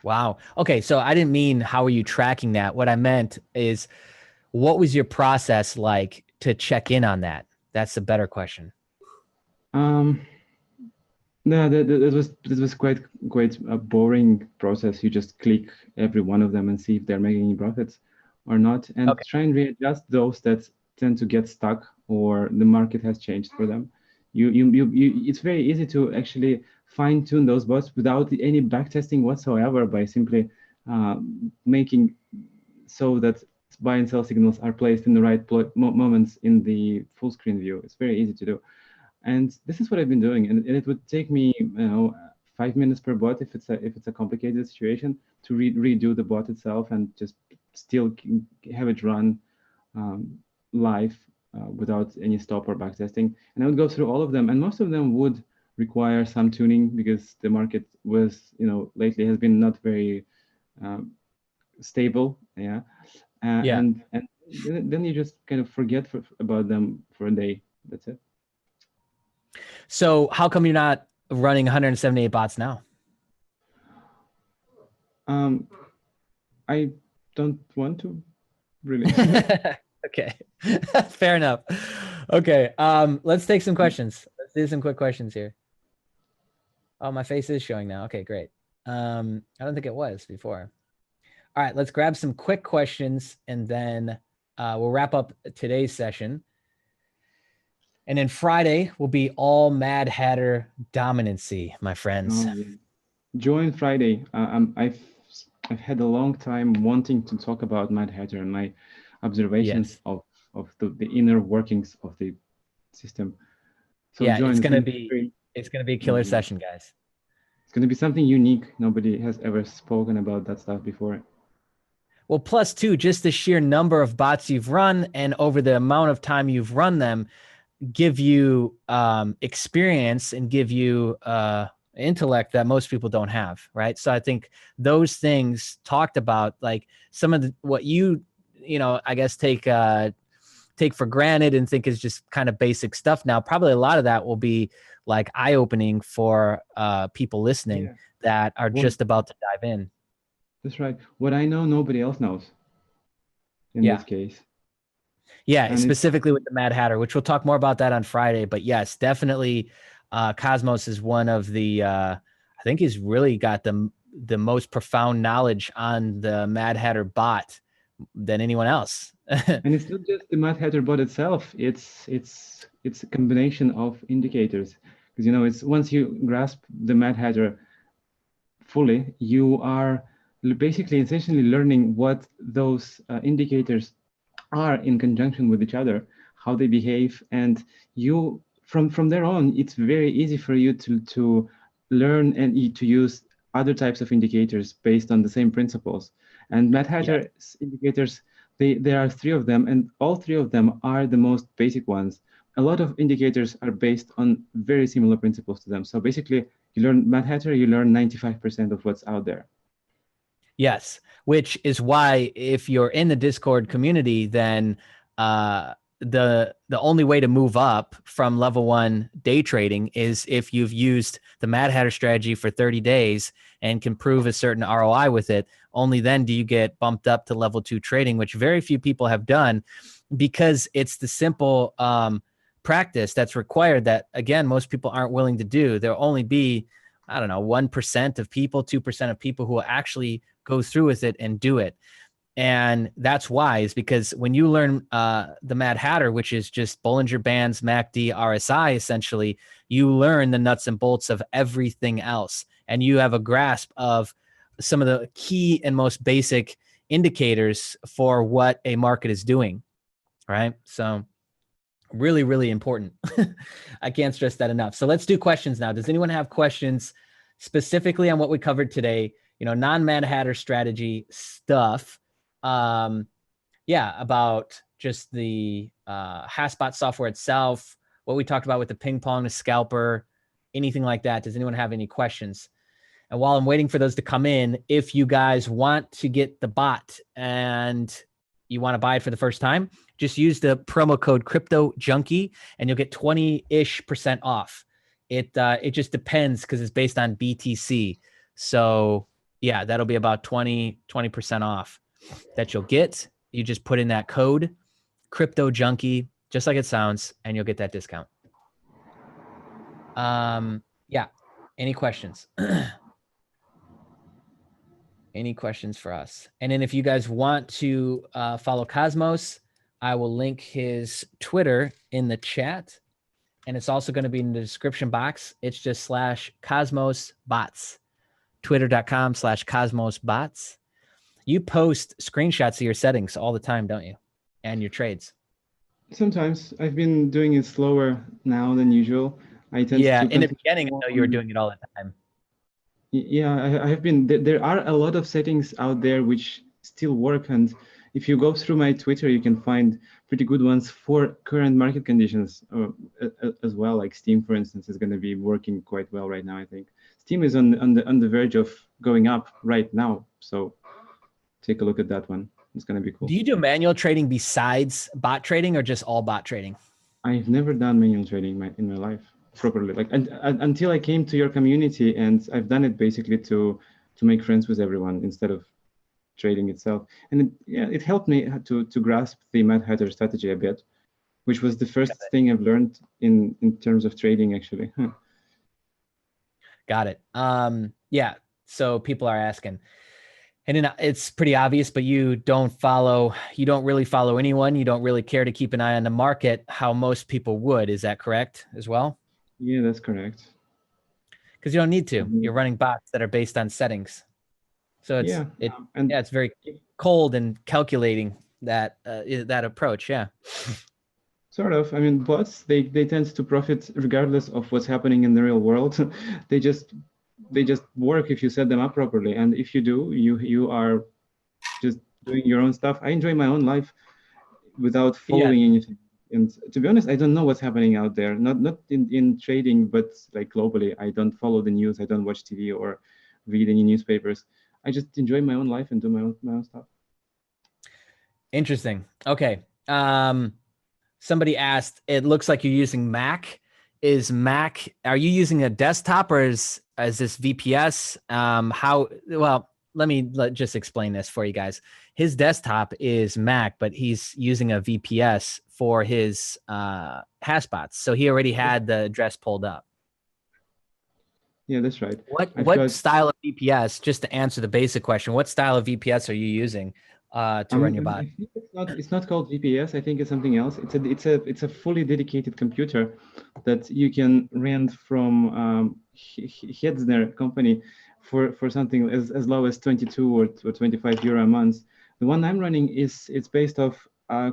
Wow. Okay, so I didn't mean how are you tracking that? What I meant is what was your process like to check in on that? That's a better question. No, this was quite a boring process. You just click every one of them and see if they're making any profits or not, and try and readjust those that tend to get stuck or the market has changed for them. It's very easy to actually fine tune those bots without any backtesting whatsoever by simply making so that buy and sell signals are placed in the right moments in the full screen view. It's very easy to do. And this is what I've been doing, and it would take me, 5 minutes per bot if it's a complicated situation to redo the bot itself and just still have it run live without any stop or backtesting. And I would go through all of them, and most of them would require some tuning because the market was, lately has been not very stable. Yeah, Yeah. and then you just kind of forget about them for a day. That's it. So how come you're not running 178 bots now? I don't want to really. Okay. Fair enough. Okay. Let's take some questions. Let's do some quick questions here. Oh, my face is showing now. Okay, great. I don't think it was before. All right, let's grab some quick questions and then we'll wrap up today's session. And then Friday will be all Mad Hatter dominancy, my friends. Oh yeah. Join Friday. I've had a long time wanting to talk about Mad Hatter and my observations of the inner workings of the system. So yeah, join. it's gonna be a killer session, guys. It's gonna be something unique. Nobody has ever spoken about that stuff before. Well, plus two, just the sheer number of bots you've run and over the amount of time you've run them give you experience and give you intellect that most people don't have, right? So I think those things talked about, like some of what you know, I guess take for granted and think is just kind of basic stuff now, probably a lot of that will be like eye-opening for people listening that are just about to dive in. That's right. What I know, nobody else knows in this case. Yeah, and specifically with the Mad Hatter, which we'll talk more about that on Friday. But yes, definitely Cosmos is one of the, I think he's really got the most profound knowledge on the Mad Hatter bot than anyone else. And it's not just the Mad Hatter bot itself. It's a combination of indicators. Because, you know, it's once you grasp the Mad Hatter fully, you are basically essentially learning what those indicators are in conjunction with each other, how they behave, and you from there on, it's very easy for you to learn and to use other types of indicators based on the same principles. And Mad Hatter's indicators, there are three of them, and all three of them are the most basic ones. A lot of indicators are based on very similar principles to them. So basically, you learn Mad Hatter, you learn 95% of what's out there. Yes, which is why if you're in the Discord community, then the only way to move up from level 1 day trading is if you've used the Mad Hatter strategy for 30 days and can prove a certain ROI with it. Only then do you get bumped up to level 2 trading, which very few people have done, because it's the simple practice that's required that, again, most people aren't willing to do. There'll only be, I don't know, 1% of people, 2% of people who will actually go through with it and do it. And that's wise, because when you learn the Mad Hatter, which is just Bollinger Bands, MACD, RSI, essentially, you learn the nuts and bolts of everything else. And you have a grasp of some of the key and most basic indicators for what a market is doing, right? So really, really important. I can't stress that enough. So let's do questions now. Does anyone have questions specifically on what we covered today? You know, non-Mad Hatter strategy stuff. About just the Haasbot software itself, what we talked about with the ping pong, the scalper, anything like that. Does anyone have any questions? And while I'm waiting for those to come in, if you guys want to get the bot and you want to buy it for the first time, just use the promo code Crypto Junkie and you'll get 20-ish% off. It just depends because it's based on BTC. So yeah, that'll be about 20% off that you'll get. You just put in that code Crypto Junkie, just like it sounds, and you'll get that discount. Any questions? Any questions for us? And then if you guys want to follow Cosmos, I will link his Twitter in the chat. And it's also going to be in the description box. It's just /CosmosBots. Twitter.com/CosmosBots. You post screenshots of your settings all the time, don't you? And your trades. Sometimes. I've been doing it slower now than usual. I tend to in the beginning, I know you were doing it all the time. Yeah, I have been. There are a lot of settings out there which still work, and if you go through my Twitter, you can find pretty good ones for current market conditions as well. Like Steam, for instance, is going to be working quite well right now. I think Steam is on the verge of going up right now, so take a look at that one. It's going to be cool. Do you do manual trading besides bot trading, or just all bot trading? I've never done manual trading in my life properly, like until I came to your community, and I've done it basically to make friends with everyone instead of trading itself. And it helped me to grasp the Mad Hatter strategy a bit, which was the first thing I've learned in terms of trading, actually. Got it. So people are asking, And it's pretty obvious, but you don't really follow anyone. You don't really care to keep an eye on the market how most people would. Is that correct as well? Yeah, that's correct. Because you don't need to. You're running bots that are based on settings. So it's very cold and calculating that approach. Yeah. Sort of. I mean, bots, they tend to profit regardless of what's happening in the real world. they just work if you set them up properly. And if you do, you are just doing your own stuff. I enjoy my own life without following anything. And to be honest, I don't know what's happening out there. Not in trading, but like globally. I don't follow the news. I don't watch TV or read any newspapers. I just enjoy my own life and do my own stuff. Interesting. Okay. Somebody asked, it looks like you're using Mac. Are you using a desktop or is this VPS? Let me just explain this for you guys. His desktop is Mac, but he's using a VPS for his Haasbots. So he already had the address pulled up. Yeah, that's right. What style of VPS, just to answer the basic question, what style of VPS are you using to run your bot? I think it's not called VPS. I think it's something else. It's a fully dedicated computer that you can rent from Hetzner company for something as low as 22 or 25 euro a month. The one I'm running it's based off a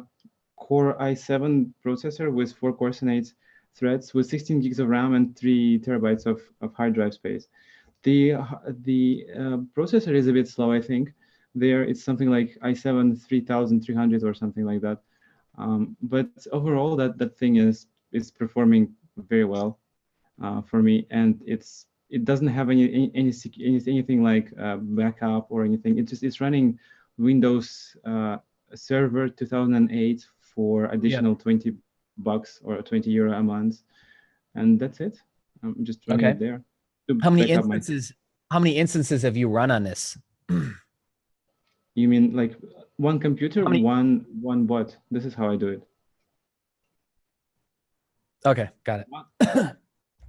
Core i7 processor with 4 Core Senate threads with 16 gigs of RAM and 3 terabytes of hard drive space. The processor is a bit slow, I think. There it's something like i7 3300 or something like that. But overall, that thing is performing very well for me, and it doesn't have anything like backup or anything. It's running Windows Server 2008 for additional $20 or 20 euro a month, and that's it. I'm just running it there. How many instances have you run on this? You mean like one computer, one bot? This is how I do it. Okay, got it.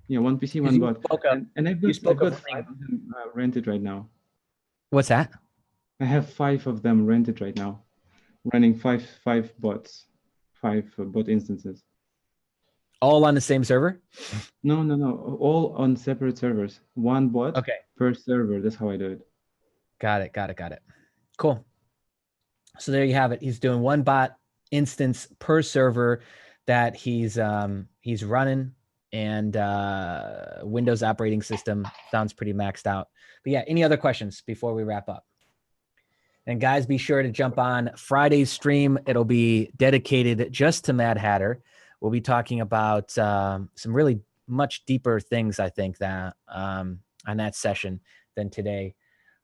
Yeah, one PC, one bot. And I've got 5 of them rented right now. What's that? I have 5 of them rented right now, running five bots, 5 bot instances. All on the same server? No, all on separate servers. One bot per server. That's how I do it. Got it. Cool. So there you have it. He's doing one bot instance per server that he's running, and Windows operating system sounds pretty maxed out. But yeah, any other questions before we wrap up? And guys, be sure to jump on Friday's stream. It'll be dedicated just to Mad Hatter. We'll be talking about some really much deeper things, I think, that on that session than today.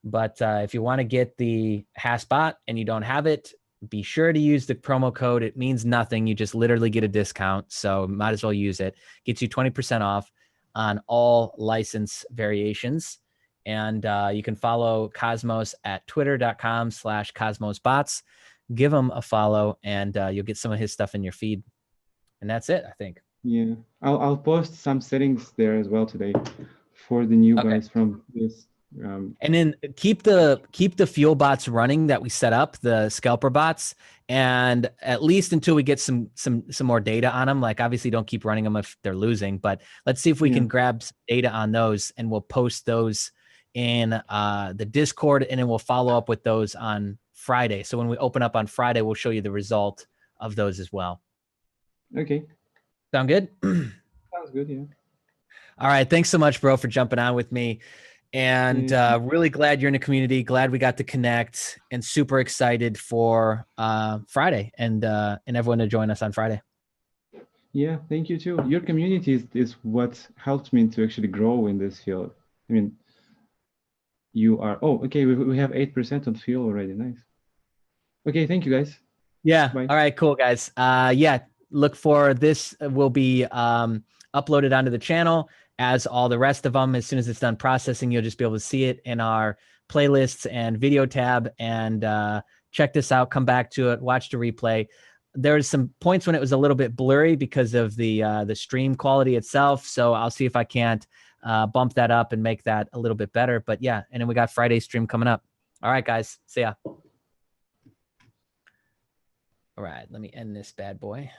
But if you want to get the Haasbot and you don't have it, be sure to use the promo code. It means nothing. You just literally get a discount. So might as well use it. Gets you 20% off on all license variations. And you can follow Cosmos at twitter.com/CosmosBots. Give him a follow and you'll get some of his stuff in your feed. And that's it, I think. Yeah, I'll post some settings there as well today for the new guys from this. And then keep the fuel bots running that we set up, the scalper bots, and at least until we get some more data on them. Like obviously don't keep running them if they're losing, but let's see if we can grab some data on those, and we'll post those in the Discord, and then we'll follow up with those on Friday. So when we open up on Friday, we'll show you the result of those as well. Okay. Sound good? Sounds good, yeah. All right. Thanks so much, bro, for jumping on with me. And really glad you're in the community. Glad we got to connect, and super excited for Friday and everyone to join us on Friday. Yeah, thank you too. Your community is what helped me to actually grow in this field. I mean, you are, okay, we have 8% on fuel already. Nice. Okay, thank you guys. Yeah. Bye. All right, cool guys. Yeah, look for this will be uploaded onto the channel, as all the rest of them. As soon as it's done processing, you'll just be able to see it in our playlists and video tab, and check this out, come back to it, watch the replay. There's some points when it was a little bit blurry because of the stream quality itself. So I'll see if I can't bump that up and make that a little bit better. But yeah, and then we got Friday's stream coming up. All right, guys. See ya. All right, let me end this bad boy.